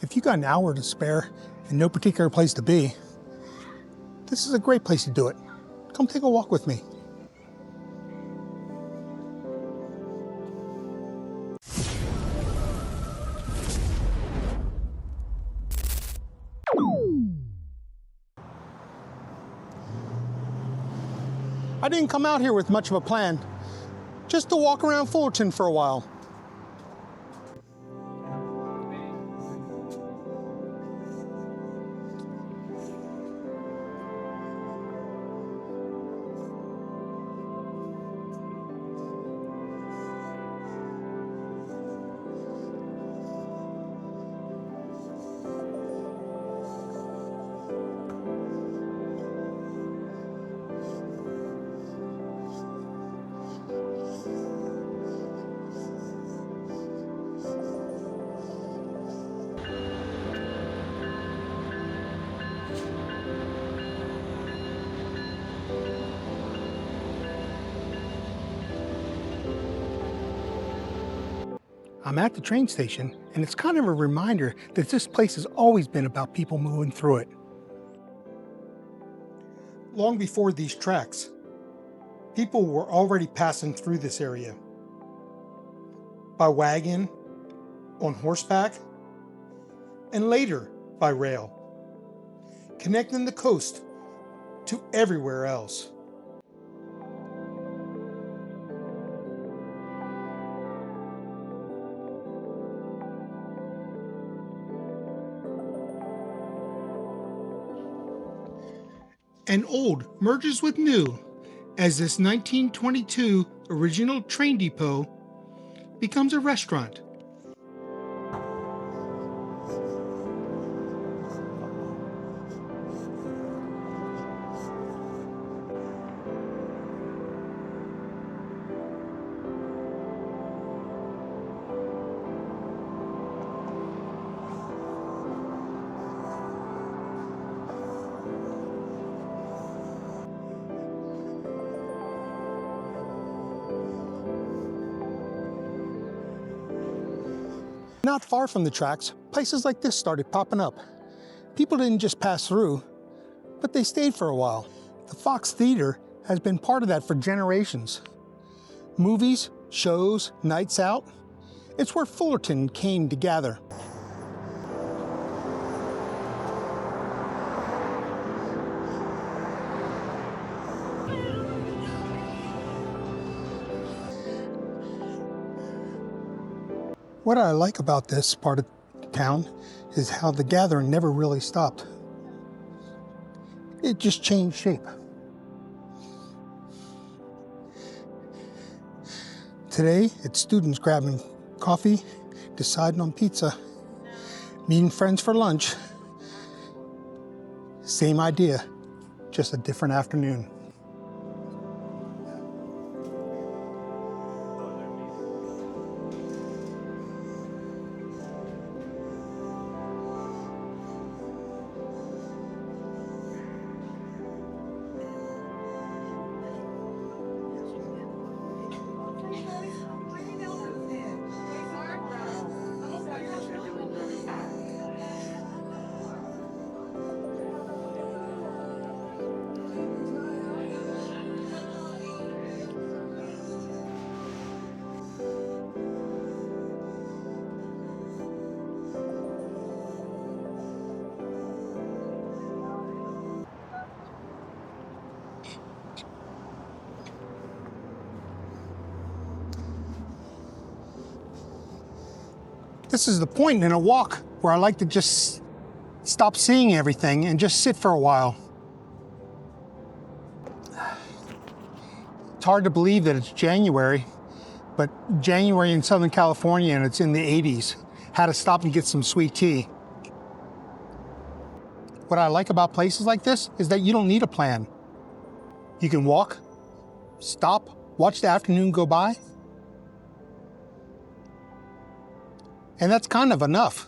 If you got an hour to spare and no particular place to be, this is a great place to do it. Come take a walk with me. I didn't come out here with much of a plan, just to walk around Fullerton for a while. I'm at the train station, and it's kind of a reminder that this place has always been about people moving through it. Long before these tracks, people were already passing through this area. By wagon, on horseback, and later by rail, connecting the coast to everywhere else. And old merges with new as this 1922 original train depot becomes a restaurant. Not far from the tracks, places like this started popping up. People didn't just pass through, but they stayed for a while. The Fox Theater has been part of that for generations. Movies, shows, nights out, it's where Fullerton came to gather. What I like about this part of town is how the gathering never really stopped. It just changed shape. Today, it's students grabbing coffee, deciding on pizza, meeting friends for lunch. Same idea, just a different afternoon. This is the point in a walk where I like to just stop seeing everything and just sit for a while. It's hard to believe that it's January, but January in Southern California and it's in the 80s. Had to stop and get some sweet tea. What I like about places like this is that you don't need a plan. You can walk, stop, watch the afternoon go by, and that's kind of enough.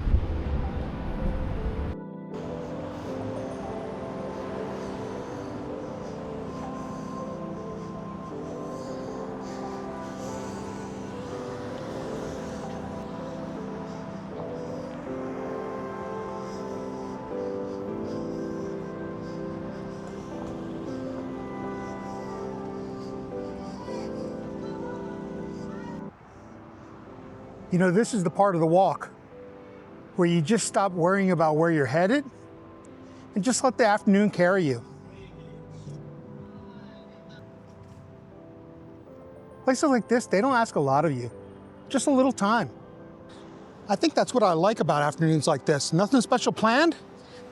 You know, this is the part of the walk where you just stop worrying about where you're headed and just let the afternoon carry you. Places like this, they don't ask a lot of you, just a little time. I think that's what I like about afternoons like this. Nothing special planned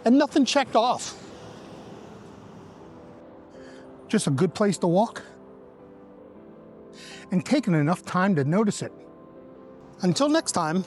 and nothing checked off. Just a good place to walk and taking enough time to notice it. Until next time,